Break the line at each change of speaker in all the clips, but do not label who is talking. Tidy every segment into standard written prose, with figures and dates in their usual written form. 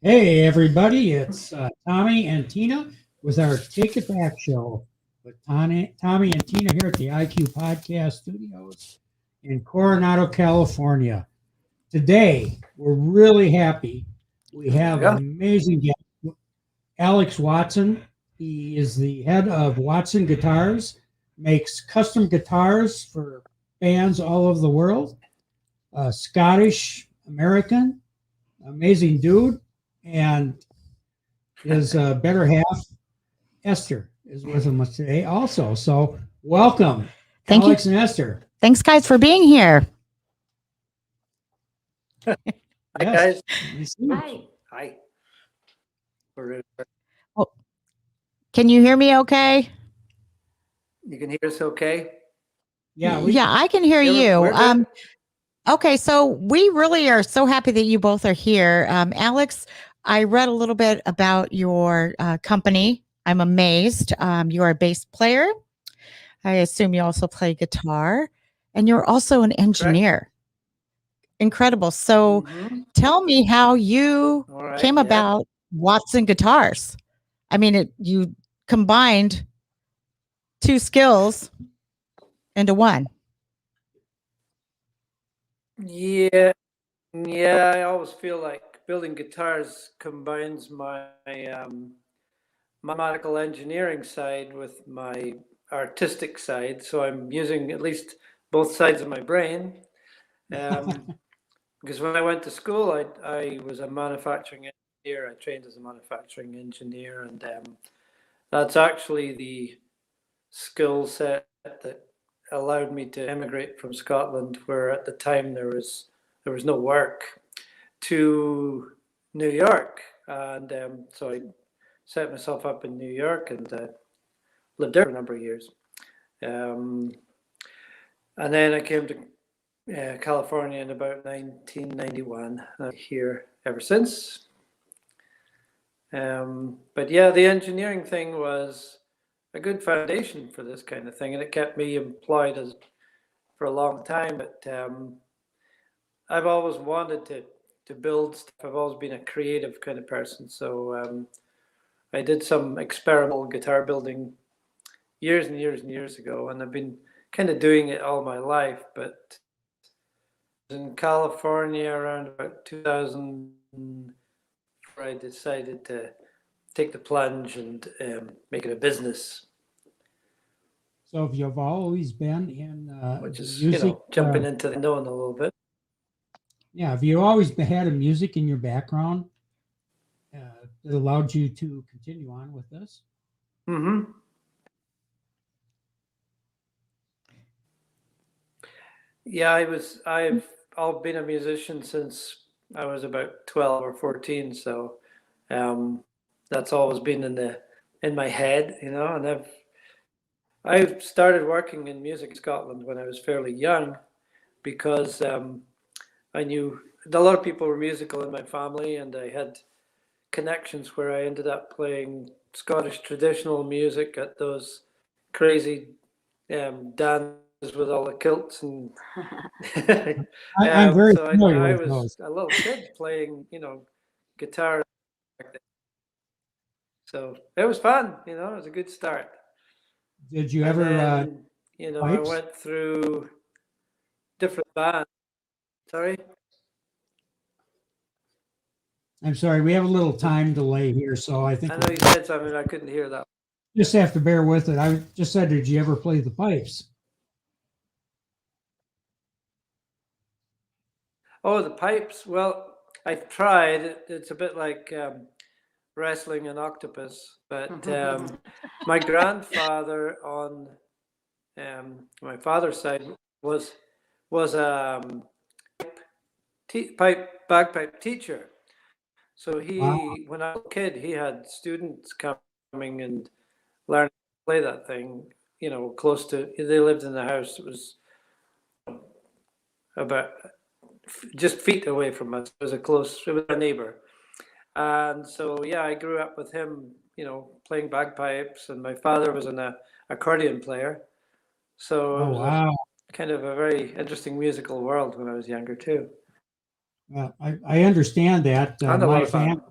Hey, everybody, it's Tommy and Tina with our Take It Back show with Tommy and Tina here at the IQ Podcast Studios in Coronado, California. Today, we're really happy. We have an
Yeah.
amazing guest, Alex Watson. He is the head of Watson Guitars, makes custom guitars for bands all over the world. Scottish American, amazing dude. And his better half, Esther, is with us today also. So welcome,
Thank
Alex
you.
and Esther.
Thanks, guys, for being here.
Hi,
Yes.
guys.
Nice to meet you.
Hi.
Hi. We're-
Can you hear me okay?
You can hear us okay?
Yeah,
Yeah, I can hear
Yeah, we're
you.
good.
Okay, so we really are so happy that you both are here. Alex, I read a little bit about your company. I'm amazed. You are a bass player. I assume you also play guitar, and you're also an engineer. Incredible. So
Mhm.
tell me how you
All right,
came
yeah.
about Watson Guitars. I mean, you combined two skills into one.
Yeah, I always feel like building guitars combines my mathematical engineering side with my artistic side. So I'm using at least both sides of my brain. Because when I went to school, I was a manufacturing engineer. I trained as a manufacturing engineer, and that's actually the skill set that allowed me to emigrate from Scotland, where at the time there was no work, to New York, and so I set myself up in New York and lived there for a number of years, and then I came to California in about 1991. I'm here ever since. But yeah, the engineering thing was a good foundation for this kind of thing, and it kept me employed for a long time. But I've always wanted to build stuff. I've always been a creative kind of person, so I did some experimental guitar building years and years and years ago, and I've been kind of doing it all my life. But in California around about 2000, I decided to take the plunge and make it a business.
So if you've always been in
Which is,
music,
jumping into the unknown a little bit.
yeah, have you always had a music in your background that allowed you to continue on with this?
Mm-hmm. Yeah, I've been a musician since I was about 12 or 14, so that's always been in my head, and I've started working in music in Scotland when I was fairly young, because I knew a lot of people were musical in my family, and I had connections where I ended up playing Scottish traditional music at those crazy dances with all the kilts and
I'm very
so
familiar
I
with
was
those.
a little kid playing, guitar. So it was fun, it was a good start.
Did you
And
ever
then, I
pipes?
went through different bands. Sorry?
I'm sorry, we have a little time delay here, so I think
I know you said something, I couldn't hear that.
just have to bear with it. I just said, did you ever play the pipes?
Oh, the pipes. Well, I've tried. It's a bit like wrestling an octopus, but my grandfather on my father's side was bagpipe teacher. So
Wow.
when I was a kid, he had students coming and learning to play that thing. Close to. They lived in the house. It was about just feet away from us. It was a neighbor. And so, yeah, I grew up with him, playing bagpipes, and my father was an accordion player. So it
Oh,
was
wow.
kind of a very interesting musical world when I was younger too.
I understand that.
And a lot
My
of fun.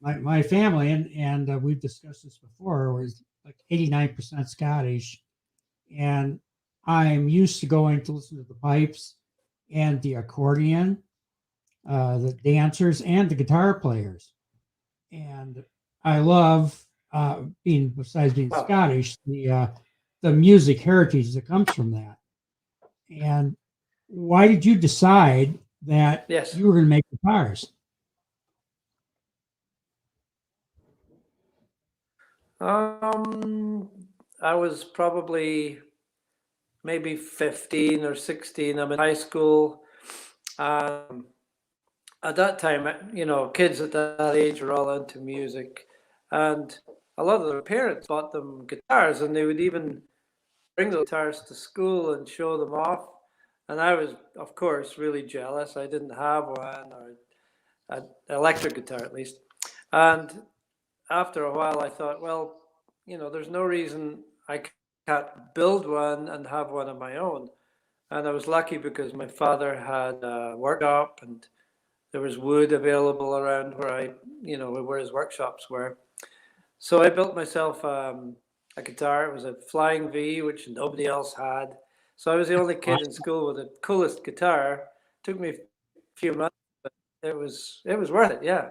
my family, and we've discussed this before, was like 89% Scottish, and I'm used to going to listen to the pipes and the accordion, the dancers and the guitar players, and I love being, besides being
Wow.
Scottish, the music heritage that comes from that. And why did you decide that
Yes.
you were going to make guitars?
I was probably maybe 15 or 16. I'm in high school. At that time, kids at that age were all into music, and a lot of their parents bought them guitars, and they would even bring the guitars to school and show them off. And I was, of course, really jealous. I didn't have one, or an electric guitar at least. And after a while, I thought, well, there's no reason I can't build one and have one of my own. And I was lucky because my father had a workshop, and there was wood available around where his workshops were. So I built myself a guitar. It was a Flying V, which nobody else had. So I was the only kid in school with the coolest guitar. It took me a few months, but it was worth it. Yeah.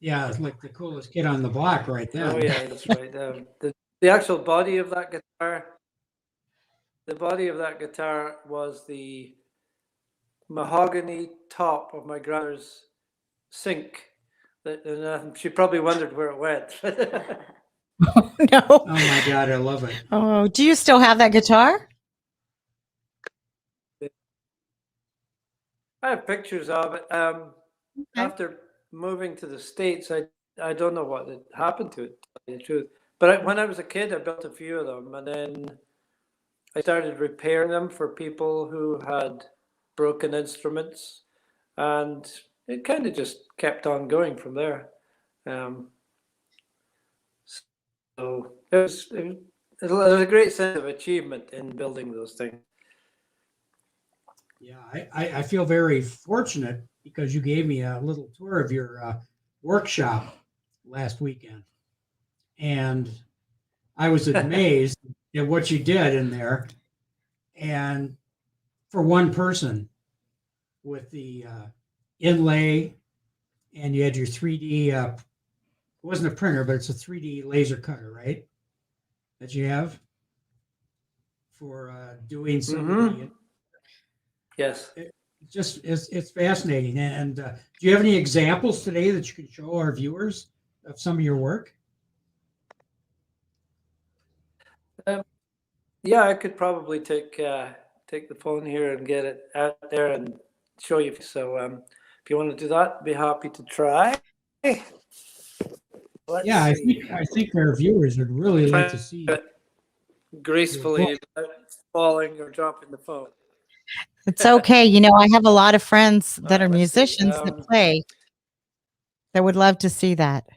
Yeah, it's like the coolest kid on the block right then.
Oh yeah, that's right. The actual body of that guitar. The body of that guitar was the mahogany top of my grandmother's sink. And she probably wondered where it went.
No.
Oh my God, I love it.
Oh, do you still have that guitar?
I have pictures of it. After moving to the States, I don't know what had happened to it, to tell you the truth. But when I was a kid, I built a few of them, and then I started repairing them for people who had broken instruments, and it kind of just kept on going from there. So it was a great sense of achievement in building those things.
Yeah, I feel very fortunate because you gave me a little tour of your workshop last weekend. And I was amazed at what you did in there. And for one person, with the inlay, and you had your 3D, it wasn't a printer, but it's a 3D laser cutter, right? That you have for doing some of the.
Yes.
It's fascinating. And do you have any examples today that you can show our viewers of some of your work?
Yeah, I could probably take the phone here and get it out there and show you. So if you want to do that, I'd be happy to try.
Yeah, I think our viewers would really like to see
it gracefully without falling or dropping the phone.
It's okay. I have a lot of friends that are
let's see.
musicians that play that would love to see that.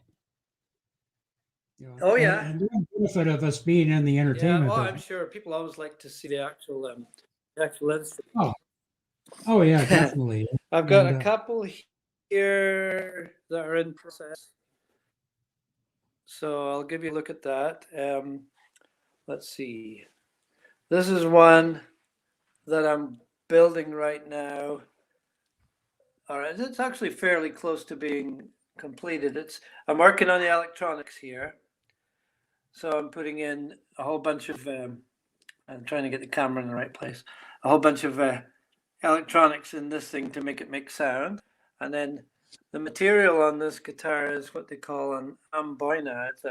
Oh yeah.
And the benefit of us being in the entertainment.
Yeah, I'm sure people always like to see the actual instrument.
Oh yeah, definitely.
I've got a couple here that are in process. So I'll give you a look at that. Let's see. This is one that I'm building right now. All right, it's actually fairly close to being completed. I'm working on the electronics here. So I'm putting in a whole bunch of, I'm trying to get the camera in the right place, a whole bunch of electronics in this thing to make it make sound. And then the material on this guitar is what they call an amboina. It's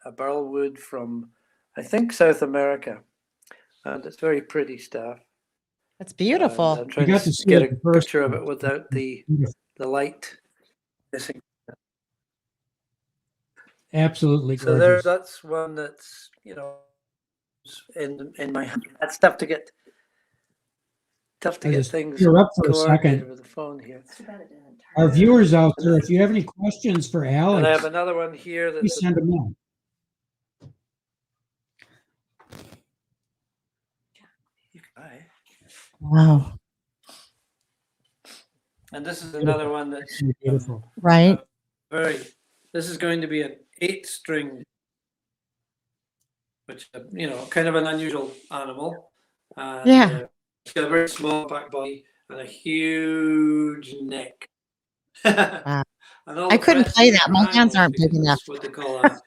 a burl wood from, I think, South America. And it's very pretty stuff.
That's beautiful.
And I'm trying to get a picture of it without the light missing.
Absolutely gorgeous.
So that's one that's, in my hand. That's tough to get things
you're up for a second
over the phone here.
Our viewers out there, if you have any questions for Alex,
and I have another one here that
please send them in.
Wow.
And this is another one that's
beautiful.
Right.
this is going to be an 8-string, which, kind of an unusual animal. And,
Yeah.
it's got a very small back body and a huge neck.
Wow.
And all
I
the
couldn't
fret
play
keys
that.
are
My hands
angles
aren't big
because
enough.
it's what they call a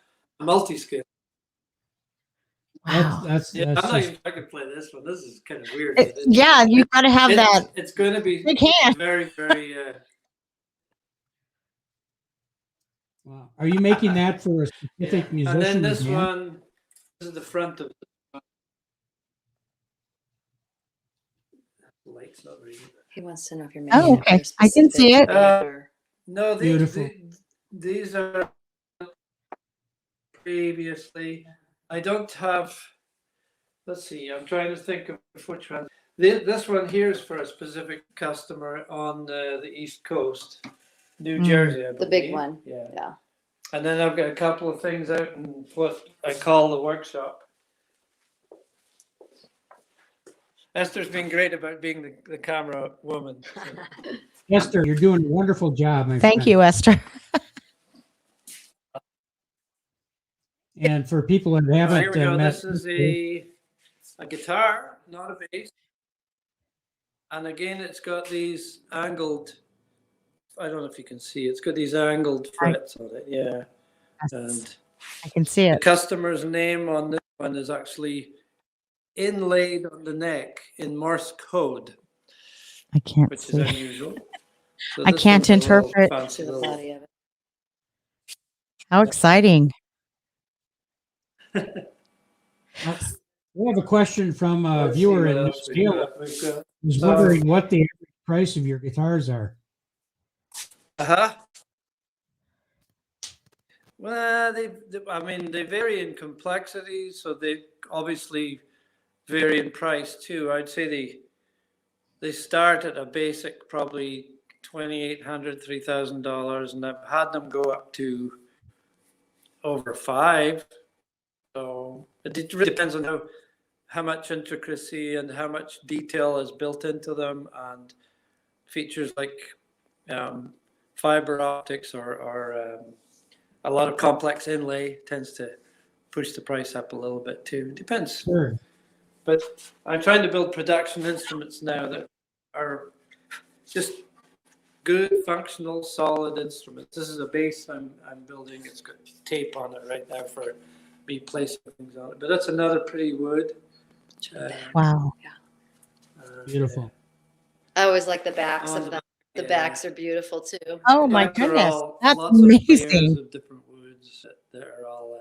multi-scale.
Wow.
That's
Yeah, I'm not
just
even sure I could play this one. This is kind of weird.
Yeah, you got to have that
It's going to be
big hand.
very, very.
wow. Are you making that for a specific
And
musician?
then
or
this
band?
one, this is the front of the light's not reading.
He wants to know if you're
Oh,
making it for
okay.
a
I can see
specific
it.
or
No,
Beautiful.
these are previously. I don't have. Let's see. I'm trying to think of which one. This one here is for a specific customer on the East Coast, New Jersey. I
the big
believe.
one.
Yeah.
Yeah.
And then I've got a couple of things out in what I call the workshop. Esther's been great about being the camera woman. So.
Esther, you're doing a wonderful job, my
Thank
friend.
you, Esther.
And for people that
Here
haven't
we go.
met,
This is a guitar, not a bass. And again, it's got these angled. I don't know if you can see. It's got these angled frets on it. Yeah. And
I can see
the
it.
customer's name on this one is actually inlaid on the neck in Morse code,
I can't
which is
see.
unusual. So
I
this
can't
one's a little
interpret.
fancy
To the
little-
body of it.
How exciting.
we have a question from a
Let's see
viewer
what
in New
else we've
Zealand
got. We've got.
who's wondering what the average price of your guitars are.
Uh-huh. Well, they vary in complexity, so they obviously vary in price too. I'd say they start at a basic probably $2,800, $3,000, and I've had them go up to over $5,000. So it really depends on how much intricacy and how much detail is built into them, and features like fiber optics or a lot of complex inlay tends to push the price up a little bit too. It depends.
Sure.
But I'm trying to build production instruments now that are just good, functional, solid instruments. This is a bass I'm building. It's got tape on it right now for me placing things on it. But that's another pretty wood.
Wow.
Beautiful.
I always like the backs
On
of them. The
yeah.
backs are beautiful too.
Oh my
Backs are
goodness.
all
That's
lots of layers
amazing.
of different woods that are all.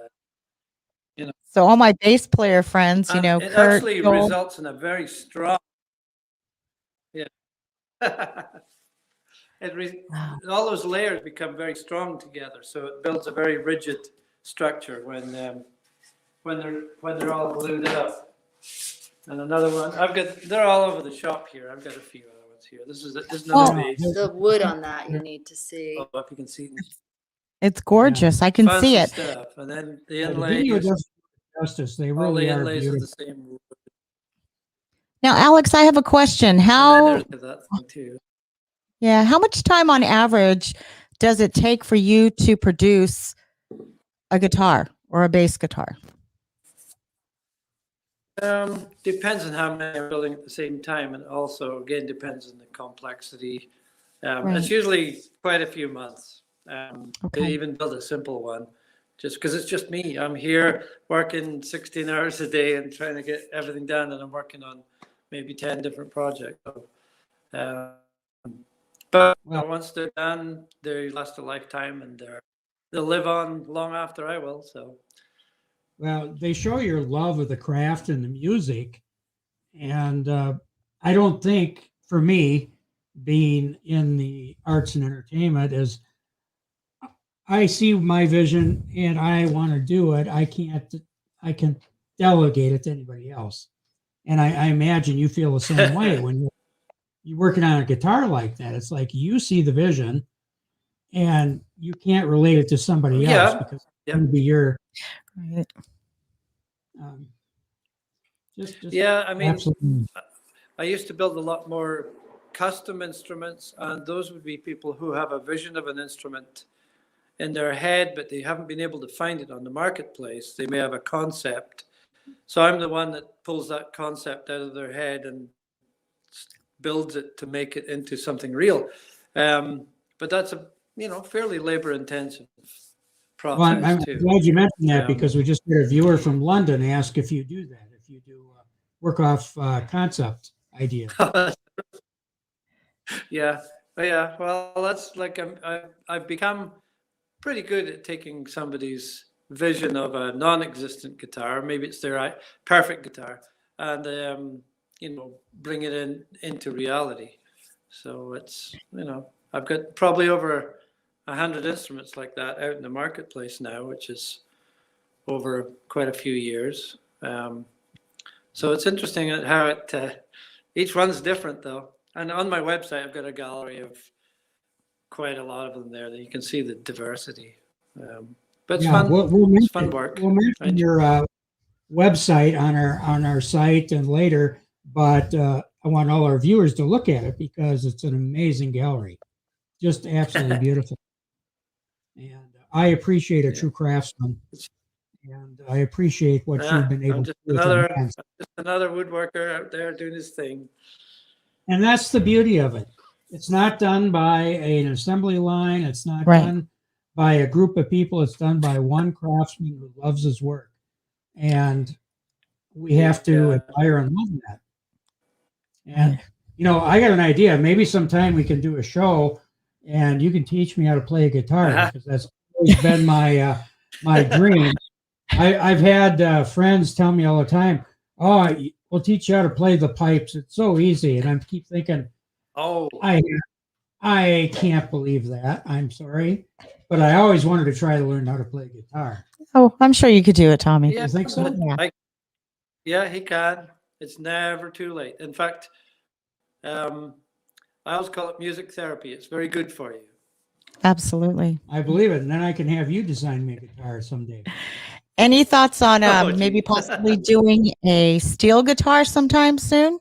So all my bass player friends,
And it
Kurt,
actually
Joel,
results in a very strong. Yeah.
Wow.
All those layers become very strong together, so it builds a very rigid structure when they're all glued up. And another one, they're all over the shop here. I've got a few other ones here. This is another
Oh.
base.
The wood on that you need to see.
Oh, if you can see
it's gorgeous. I can
fancy
see it.
stuff. And then the
The
inlay,
video does justice. They
all
really
the
are
inlays are
beautiful.
the same wood.
Now, Alex, I have a question.
And
How
then there's that thing too.
how much time on average does it take for you to produce a guitar or a bass guitar?
Depends on how many I'm building at the same time, and also again depends on the complexity.
Right.
It's usually quite a few months to
Okay.
even build a simple one, just because it's just me. I'm here working 16 hours a day and trying to get everything done, and I'm working on maybe 10 different projects. So, but once they're done, they last a lifetime, and they'll live on long after I will. So.
Well, they show your love of the craft and the music. And I don't think, for me, being in the arts and entertainment, is I see my vision and I want to do it. I can delegate it to anybody else. And I imagine you feel the same way when you're working on a guitar like that. It's like you see the vision and you can't relate it to somebody else because it's going to be your.
Right.
Yeah, I mean,
absolutely.
I used to build a lot more custom instruments, and those would be people who have a vision of an instrument in their head, but they haven't been able to find it on the marketplace. They may have a concept. So I'm the one that pulls that concept out of their head and builds it to make it into something real. But that's a, fairly labor intensive
Well, I'm
process too.
glad you mentioned that
Um,
because we just had a viewer from London ask if you do that, if you do work off concept ideas.
Yeah. Well, that's like I've become pretty good at taking somebody's vision of a non-existent guitar, maybe it's their perfect guitar, and bring it into reality. So it's I've got probably over 100 instruments like that out in the marketplace now, which is over quite a few years. So it's interesting how each one's different though. And on my website, I've got a gallery of quite a lot of them there that you can see the diversity. But it's fun. It's fun work.
We'll mention your website on our site and later, but I want all our viewers to look at it because it's an amazing gallery, just absolutely beautiful. And I appreciate a true craftsman, and I appreciate what you've been able to do with your hands.
Just another woodworker out there doing his thing.
And that's the beauty of it. It's not done by an assembly line. It's not done by a group of people. It's done by one craftsman who loves his work. And we have to admire and love that. And, I got an idea. Maybe sometime we can do a show and you can teach me how to play a guitar because that's always been my my dream. I've had friends tell me all the time, "Oh, we'll teach you how to play the pipes. It's so easy." And I keep thinking, "Oh, I can't believe that. I'm sorry, but I always wanted to try to learn how to play guitar."
Oh, I'm sure you could do it, Tommy.
You think so?
Yeah, he can. It's never too late. In fact, I always call it music therapy. It's very good for you.
Absolutely.
I believe it. And then I can have you design me a guitar someday.
Any thoughts on maybe possibly doing a steel guitar sometime soon?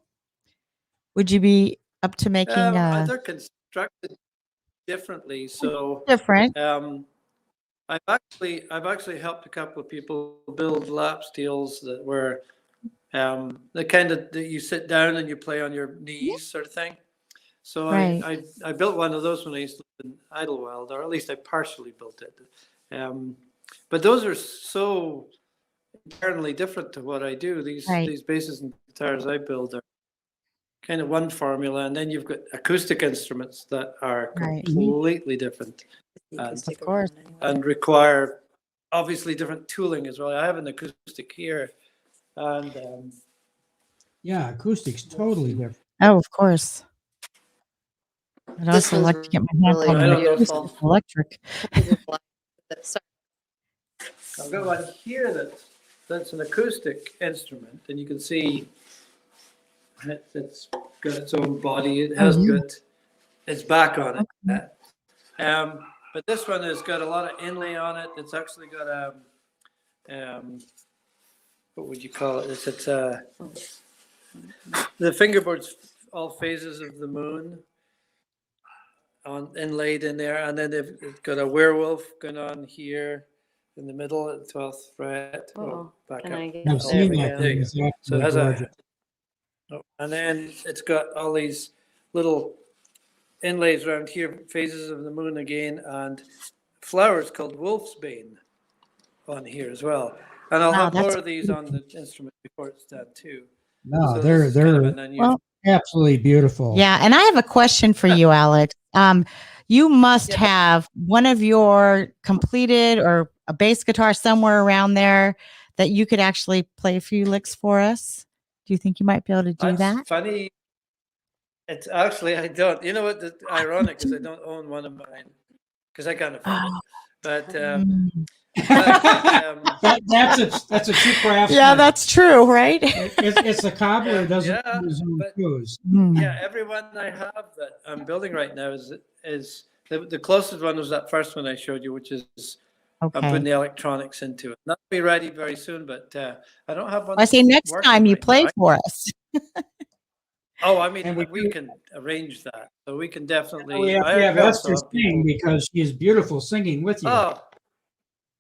Would you be up to making
they're constructed differently, so
different?
I've actually helped a couple of people build lap steels that were the kind of that you sit down and you play on your knees sort of thing. So I built one of those when I used to live in Idyllwild, or at least I partially built it. But those are so internally different to what I do. These basses and guitars I build are kind of one formula, and then you've got acoustic instruments that are completely different,
Of course,
and require obviously different tooling as well. I have an acoustic here, and
acoustics totally different.
Oh, of course. I'd
This
also
one's
like to get my hands
really
on the
beautiful.
electric.
I've got one here that's an acoustic instrument, and you can see it's got its own body. It has got its back on it. But this one has got a lot of inlay on it. It's actually got a what would you call it? It's the fingerboard's all phases of the moon inlaid in there, and then it's got a werewolf going on here in the middle at the 12th fret. Back up.
I've seen that.
So it has and then it's got all these little inlays around here, phases of the moon again, and flowers called wolf's bane on here as well. And I'll have more of these on the instrument before it's done too.
No,
So
they're absolutely beautiful.
Yeah, and I have a question for you, Alex. You must have one of your completed or a bass guitar somewhere around there that you could actually play a few licks for us. Do you think you might be able to do that?
Funny. It's actually, I don't. You know what? The ironic is I don't own one of mine because I can't afford it. But
that's a true craftsman.
Yeah, that's true, right?
It's the cobbler doesn't use his own shoes.
Yeah, everyone I have that I'm building right now is the closest one was that first one I showed you, which is I'm putting the electronics into it. That'll be ready very soon, but I don't have one.
I say next time you play for us.
Oh, I mean,
And
we can arrange that. So we can definitely.
we have to
I
have
also
Esther
have people-
sing because she is beautiful singing with you.
Oh,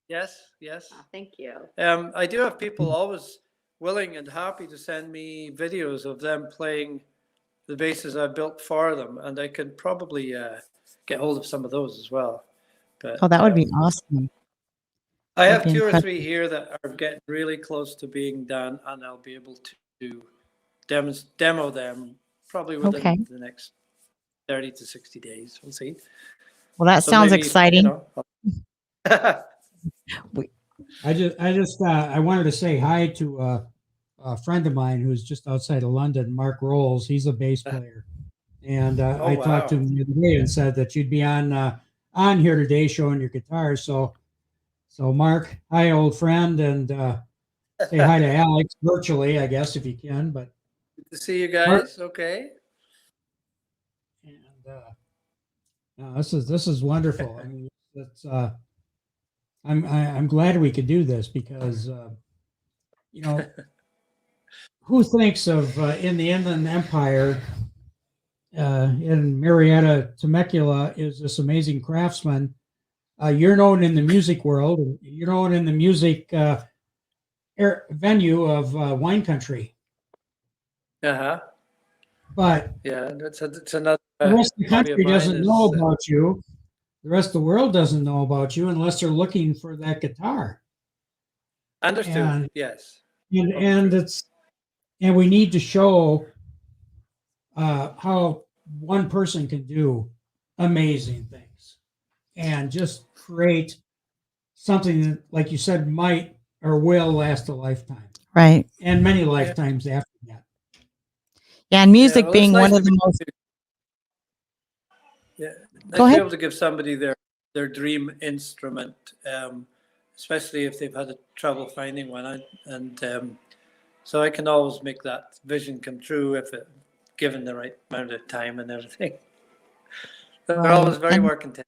yes, yes.
Oh, thank you.
I do have people always willing and happy to send me videos of them playing the basses I built for them, and I can probably get hold of some of those as well. But
Oh, that would be awesome.
I
That'd
have
be
2 or
incredible.
3 here that are getting really close to being done, and I'll be able to demo them probably within
Okay.
the next 30 to 60 days. We'll see.
Well, that
So
sounds
maybe,
exciting.
I wanted to say hi to a friend of mine who's just outside of London, Mark Rolls. He's a bass player, and
Oh,
I talked to
wow.
him the other day and said that you'd be on here today showing your guitar. So Mark, hi, old friend, and say hi to Alex virtually, I guess, if you can. But
Good to see you guys. Okay.
and no, this is wonderful. I mean, it's I'm glad we could do this because you know, who thinks of in the Inland Empire in Marietta Temecula is this amazing craftsman. You're known in the music world. You're known in the music venue of wine country.
Uh-huh.
But
Yeah, it's another
the rest of the
hobby of
country
mine
doesn't
is,
know about you. The rest of the world doesn't know about you unless they're looking for that guitar.
understood.
And
Yes.
and it's and we need to show how one person can do amazing things and just create something that, like you said, might or will last a lifetime
Right.
and many lifetimes after that.
Yeah. And music
well,
being
it's nice
one of
to
the
be-
most.
Yeah, nice
Go
to be
ahead.
able to give somebody their dream instrument, especially if they've had trouble finding one. And so I can always make that vision come true if given the right amount of time and everything. They're
Right.
always very
And-
work intensive.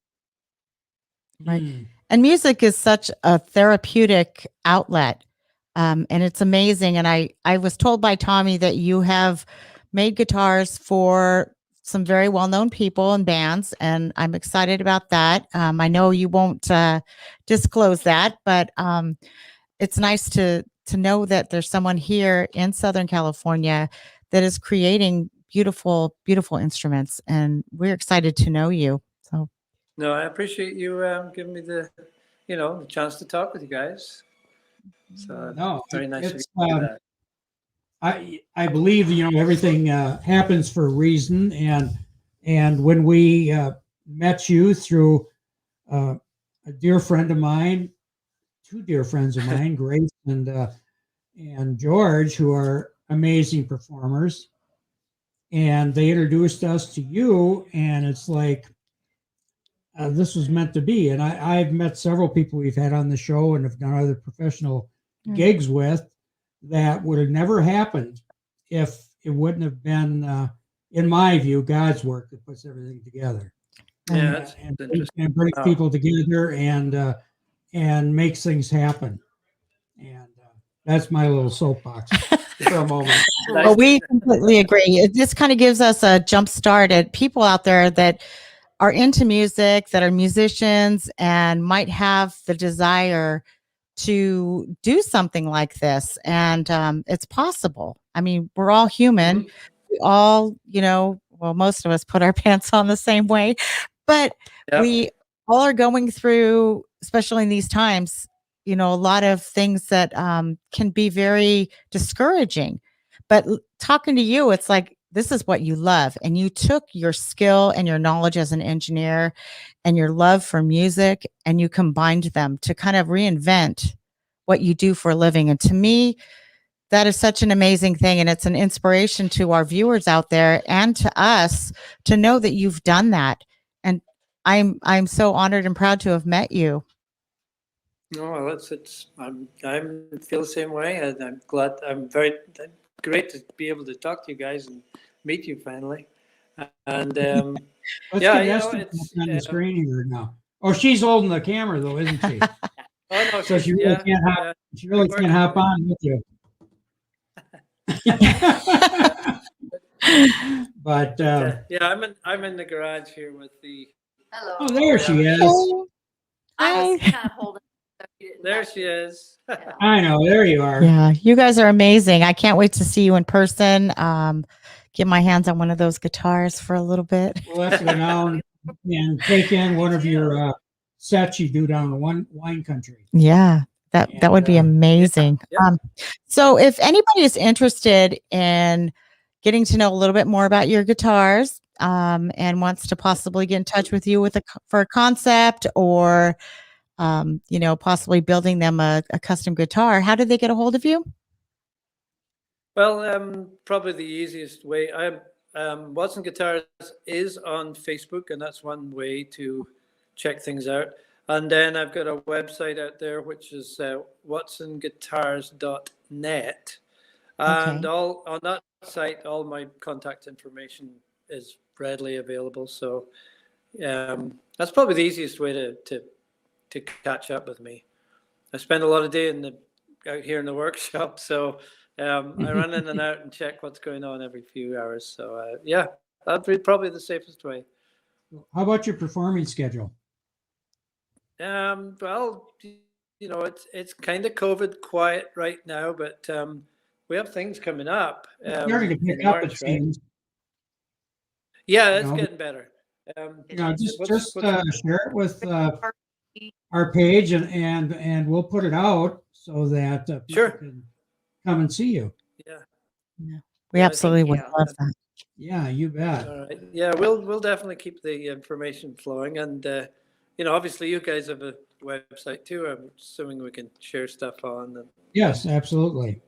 Right.
Mm.
And music is such a therapeutic outlet. And it's amazing. And I was told by Tommy that you have made guitars for some very well-known people and bands, and I'm excited about that. I know you won't disclose that, but it's nice to know that there's someone here in Southern California that is creating beautiful, beautiful instruments, and we're excited to know you. So
No, I appreciate you giving me the chance to talk with you guys. So
No,
very nice of you
it's
to do that.
I believe everything happens for a reason, and when we met you through a dear friend of mine, 2 dear friends of mine, Grace and George, who are amazing performers, and they introduced us to you, and it's like this was meant to be. And I've met several people we've had on the show and have done other professional gigs with that would have never happened if it wouldn't have been, in my view, God's work that puts everything together.
Yeah, that's
and
interesting.
brings
Wow.
people together and makes things happen. And that's my little soapbox for a moment.
well, we completely agree. It just kind of gives us a jump start at people out there that are into music, that are musicians, and might have the desire to do something like this. And it's possible. I mean, we're all human. We all, well, most of us put our pants on the same way, but
Yep.
we all are going through, especially in these times, a lot of things that can be very discouraging. But talking to you, it's like, this is what you love. And you took your skill and your knowledge as an engineer and your love for music, and you combined them to kind of reinvent what you do for a living. And to me, that is such an amazing thing. And it's an inspiration to our viewers out there and to us to know that you've done that. And I'm so honored and proud to have met you.
No, well, I feel the same way, and I'm glad. Great to be able to talk to you guys and meet you finally. And
Let's
yeah,
get Esther
it's
on the screen here now. Oh, she's holding the camera though, isn't she?
oh no,
So she really can't hop. She really can't hop on with you. But
Yeah, I'm in the garage here with the.
Hello.
oh, there she is.
Oh,
I was
hi.
kind of holding. So you didn't
There
have
she
to.
is.
Yeah.
I know. There you are.
Yeah, you guys are amazing. I can't wait to see you in person. Get my hands on one of those guitars for a little bit.
We'll have to go down and take in one of your sets you do down in wine country.
Yeah, that would be
And,
amazing.
yeah.
So if anybody is interested in getting to know a little bit more about your guitars, and wants to possibly get in touch with you for a concept or possibly building them a custom guitar, how do they get a hold of you?
Well, probably the easiest way. Watson Guitars is on Facebook, and that's one way to check things out. And then I've got a website out there, which is watsonguitars.net. And
Okay.
all on that site, all my contact information is readily available. So that's probably the easiest way to catch up with me. I spend a lot of day out here in the workshop, so I run in and out and check what's going on every few hours. So yeah, that'd be probably the safest way.
how about your performing schedule?
Well, it's kind of COVID quiet right now, but we have things coming up.
It's starting to
in
pick up, it
March, right?
seems.
Yeah, it's
You know,
getting better.
Just
what's-
share it with our page, and we'll put it out so that people
Sure.
can come and see you.
Yeah.
We
Yeah,
absolutely would
you.
love that.
Yeah, you bet.
All right. Yeah, we'll definitely keep the information flowing, and obviously you guys have a website too. I'm assuming we can share stuff on. And
Yes, absolutely.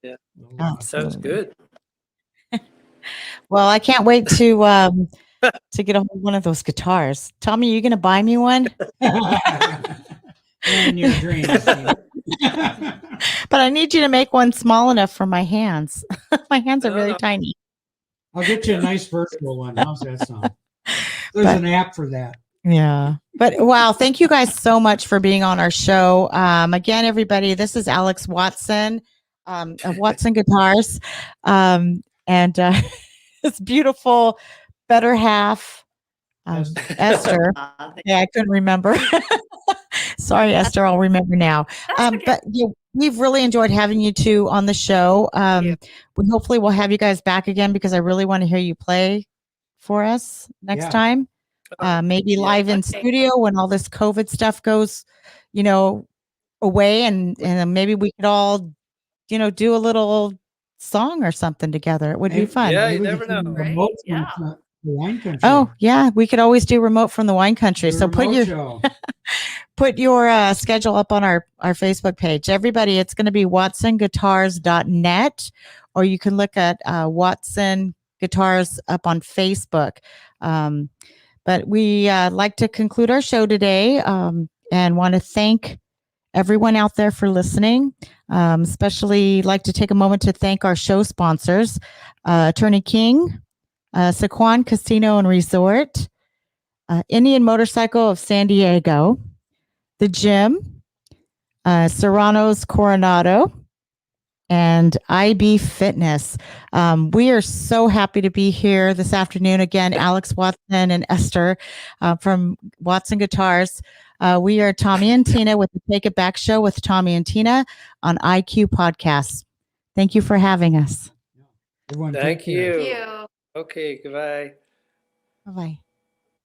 Yeah.
We'll,
sounds
Absolutely.
good.
Well, I can't wait to get a hold of one of those guitars. Tommy, you going to buy me one?
in your dreams. Steve.
But I need you to make one small enough for my hands. My hands are
No,
really
no.
tiny.
I'll get you a nice virtual one. How's that sound? There's
But-
an app for that.
Yeah. But wow, thank you guys so much for being on our show. Again, everybody, this is Alex Watson of Watson Guitars. And this beautiful better half, Esther. Yeah, I couldn't remember. Sorry, Esther. I'll remember now.
That's okay.
But we've really enjoyed having you two on the show.
you.
We hopefully we'll have you guys back again because I really want to hear you play for us next
Yeah.
time. Maybe
Yeah.
live in
Okay.
studio when all this COVID stuff goes, away, and then maybe we could all, do a little song or something together. It would be
Maybe-
fun.
Yeah,
maybe
you
we
never
can
know.
remote
Great, yeah.
from the wine country.
Oh yeah, we could always do remote from the wine country.
Do a
So put
remote
your
show.
put your schedule up on our Facebook page. Everybody, it's going to be watsonguitars.net, or you can look at Watson Guitars up on Facebook. But we like to conclude our show today and want to thank everyone out there for listening. Especially like to take a moment to thank our show sponsors, Attorney King, Sequan Casino and Resort, Indian Motorcycle of San Diego, The Gym, Serrano's Coronado, and IB Fitness. We are so happy to be here this afternoon. Again, Alex Watson and Esther from Watson Guitars. We are Tommy and Tina with the Take It Back Show with Tommy and Tina on IQ Podcasts. Thank you for having us.
Everyone, take
Thank
care.
you.
Thank you.
Okay, goodbye.
Bye-bye.